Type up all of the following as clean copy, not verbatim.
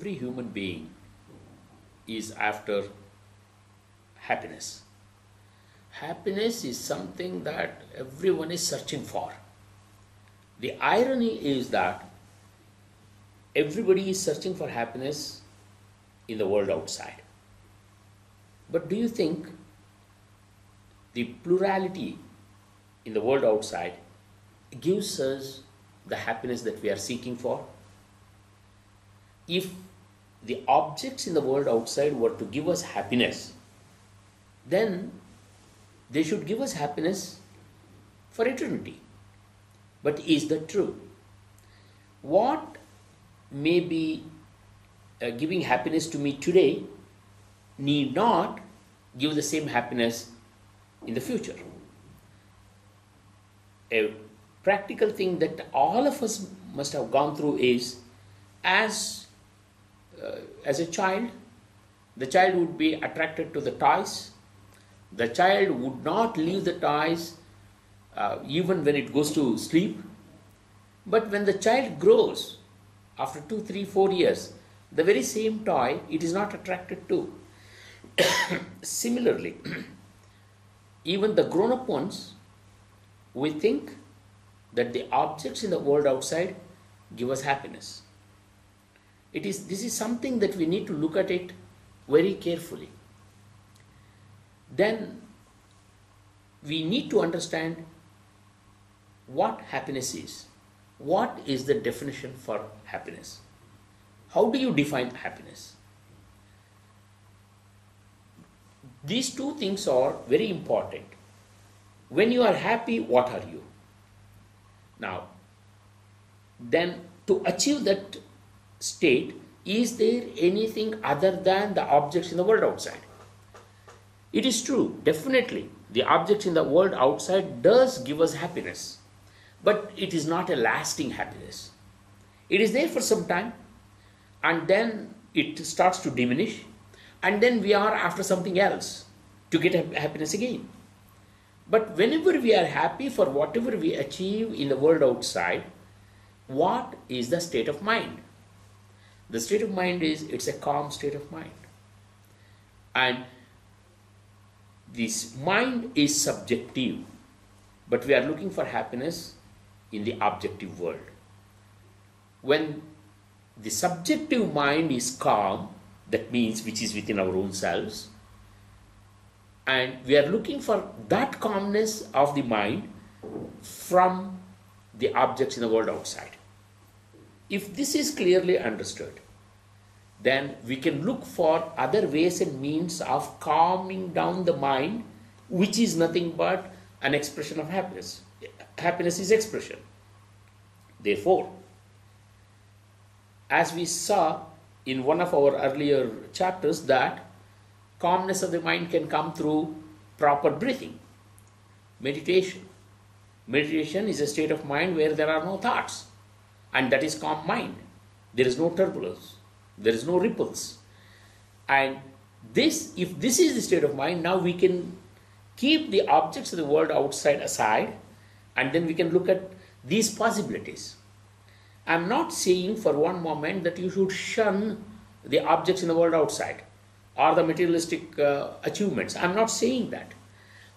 every human being is after happiness. Happiness is something that everyone is searching for. The irony is that everybody is searching for happiness in the world outside. But do you think the plurality in the world outside gives us the happiness that we are seeking for? If the objects in the world outside were to give us happiness, then they should give us happiness for eternity. But is that true? What may be giving happiness to me today need not give the same happiness in the future. A practical thing that all of us must have gone through is, as a child, the child would be attracted to the toys. The child would not leave the toys even when it goes to sleep. But when the child grows, after 2, 3, 4 years, the very same toy it is not attracted to. Similarly, even the grown-up ones, we think that the objects in the world outside give us happiness. This is something that we need to look at it very carefully. Then we need to understand what happiness is. What is the definition for happiness? How do you define happiness? These two things are very important. When you are happy, what are you? Now, then to achieve that state, is there anything other than the objects in the world outside? It is true, definitely, the objects in the world outside does give us happiness, but it is not a lasting happiness. It is there for some time, and then it starts to diminish, and then we are after something else to get happiness again. But whenever we are happy for whatever we achieve in the world outside, what is the state of mind? The state of mind is, it's a calm state of mind. And this mind is subjective, but we are looking for happiness in the objective world. When the subjective mind is calm, that means which is within our own selves, and we are looking for that calmness of the mind from the objects in the world outside. If this is clearly understood, then we can look for other ways and means of calming down the mind, which is nothing but an expression of happiness. Happiness is expression. Therefore, as we saw in one of our earlier chapters, that calmness of the mind can come through proper breathing, meditation. Meditation is a state of mind where there are no thoughts, and that is calm mind. There is no turbulence, there is no ripples. And this, if this is the state of mind, now we can keep the objects of the world outside aside, and then we can look at these possibilities. I am not saying for one moment that you should shun the objects in the world outside or the materialistic achievements. I am not saying that.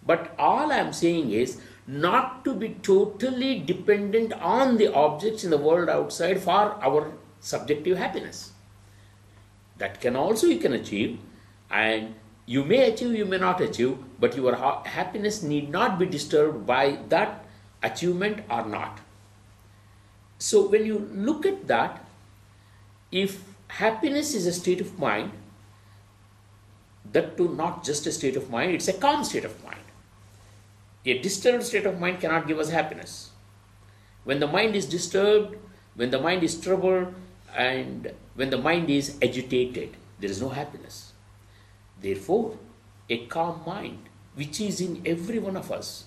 But all I am saying is not to be totally dependent on the objects in the world outside for our subjective happiness. That can also you can achieve, and you may achieve, you may not achieve, but your happiness need not be disturbed by that achievement or not. So when you look at that, if happiness is a state of mind, that too not just a state of mind, it's a calm state of mind. A disturbed state of mind cannot give us happiness. When the mind is disturbed, when the mind is troubled, and when the mind is agitated, there is no happiness. Therefore, a calm mind, which is in every one of us,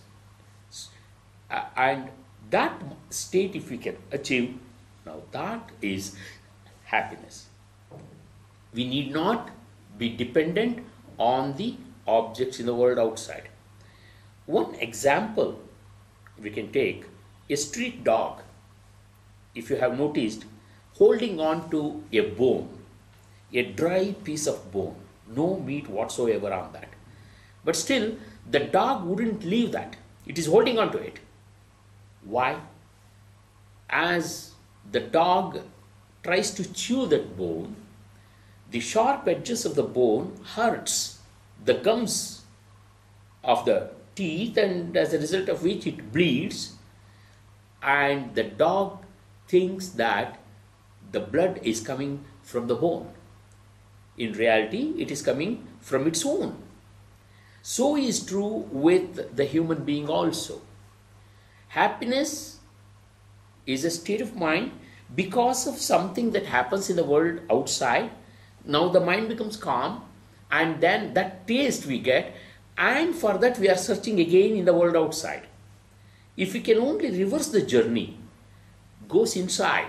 and that state if we can achieve, now that is happiness. We need not be dependent on the objects in the world outside. One example we can take, a street dog, if you have noticed, holding on to a bone a dry piece of bone, no meat whatsoever on that. But still, the dog wouldn't leave that. It is holding on to it. Why? As the dog tries to chew that bone, the sharp edges of the bone hurts the gums of the teeth, and as a result of which it bleeds, and the dog thinks that the blood is coming from the bone. In reality, it is coming from its own. So is true with the human being also. Happiness is a state of mind because of something that happens in the world outside. Now the mind becomes calm, and then that taste we get, and for that we are searching again in the world outside. If we can only reverse the journey, goes inside,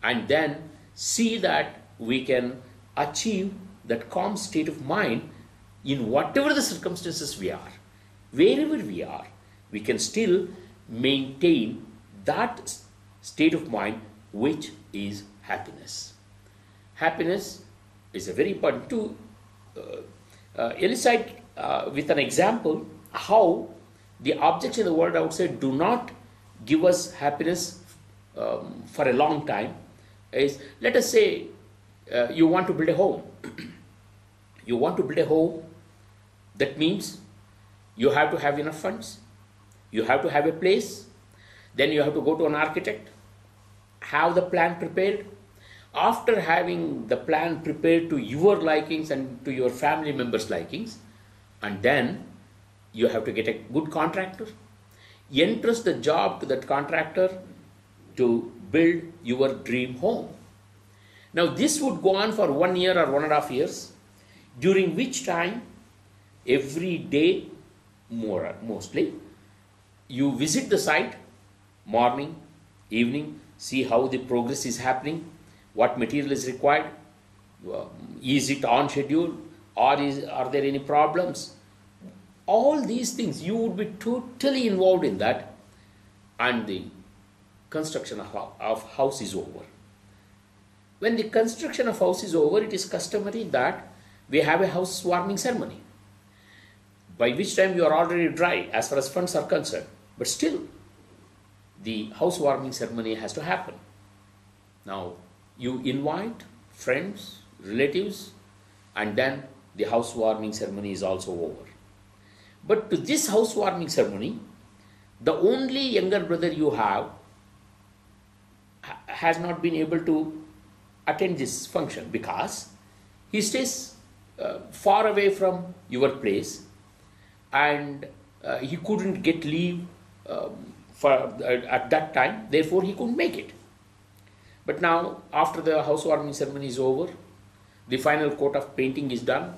and then see that we can achieve that calm state of mind in whatever the circumstances we are, wherever we are, we can still maintain that state of mind which is happiness. Happiness is a very important to illustrate with an example how the objects in the world outside do not give us happiness for a long time. Is, let us say you want to build a home. You want to build a home, that means you have to have enough funds, you have to have a place, then you have to go to an architect, have the plan prepared. After having the plan prepared to your likings and to your family members' likings, and then you have to get a good contractor, entrust the job to that contractor to build your dream home. Now this would go on for 1 year or 1.5 years, during which time every day, mostly, you visit the site, morning, evening, see how the progress is happening, what material is required, is it on schedule, or are there any problems. All these things, you would be totally involved in that, and the construction of house is over. When the construction of house is over, it is customary that we have a housewarming ceremony, by which time you are already dry as far as funds are concerned. But still, the housewarming ceremony has to happen. Now, you invite friends, relatives, and then the housewarming ceremony is also over. But to this housewarming ceremony, the only younger brother you have has not been able to attend this function because he stays far away from your place, and he couldn't get leave at that time, therefore he couldn't make it. But now, after the housewarming ceremony is over, the final coat of painting is done,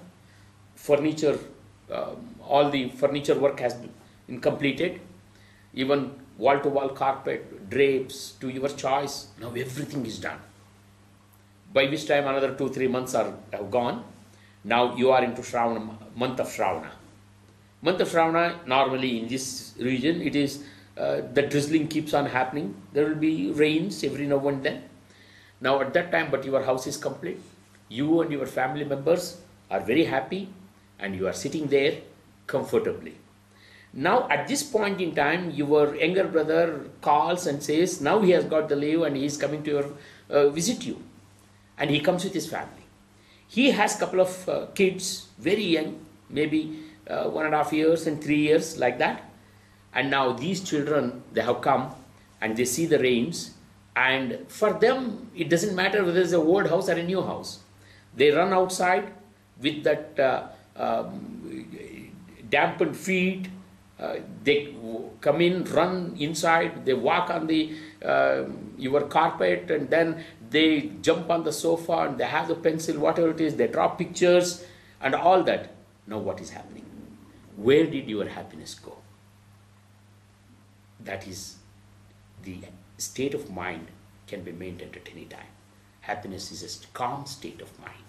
furniture, all the furniture work has been completed, even wall-to-wall carpet, drapes to your choice, now everything is done. By which time another 2-3 months have gone. Now you are into Shravana, month of Shravana. Month of Shravana, normally in this region, it is the drizzling keeps on happening. There will be rains every now and then. Now at that time, but your house is complete. You and your family members are very happy, and you are sitting there comfortably. Now at this point in time, your younger brother calls and says, now he has got the leave and he is coming to visit you. And he comes with his family. He has a couple of kids, very young, maybe 1.5 years and 3 years, like that. And now these children, they have come and they see the rains, and for them it doesn't matter whether it's an old house or a new house. They run outside with that dampened feet. They come in, run inside, they walk on the your carpet, and then they jump on the sofa and they have the pencil, whatever it is, they draw pictures and all that. Now what is happening? Where did your happiness go? That is, the state of mind can be maintained at any time. Happiness is a calm state of mind.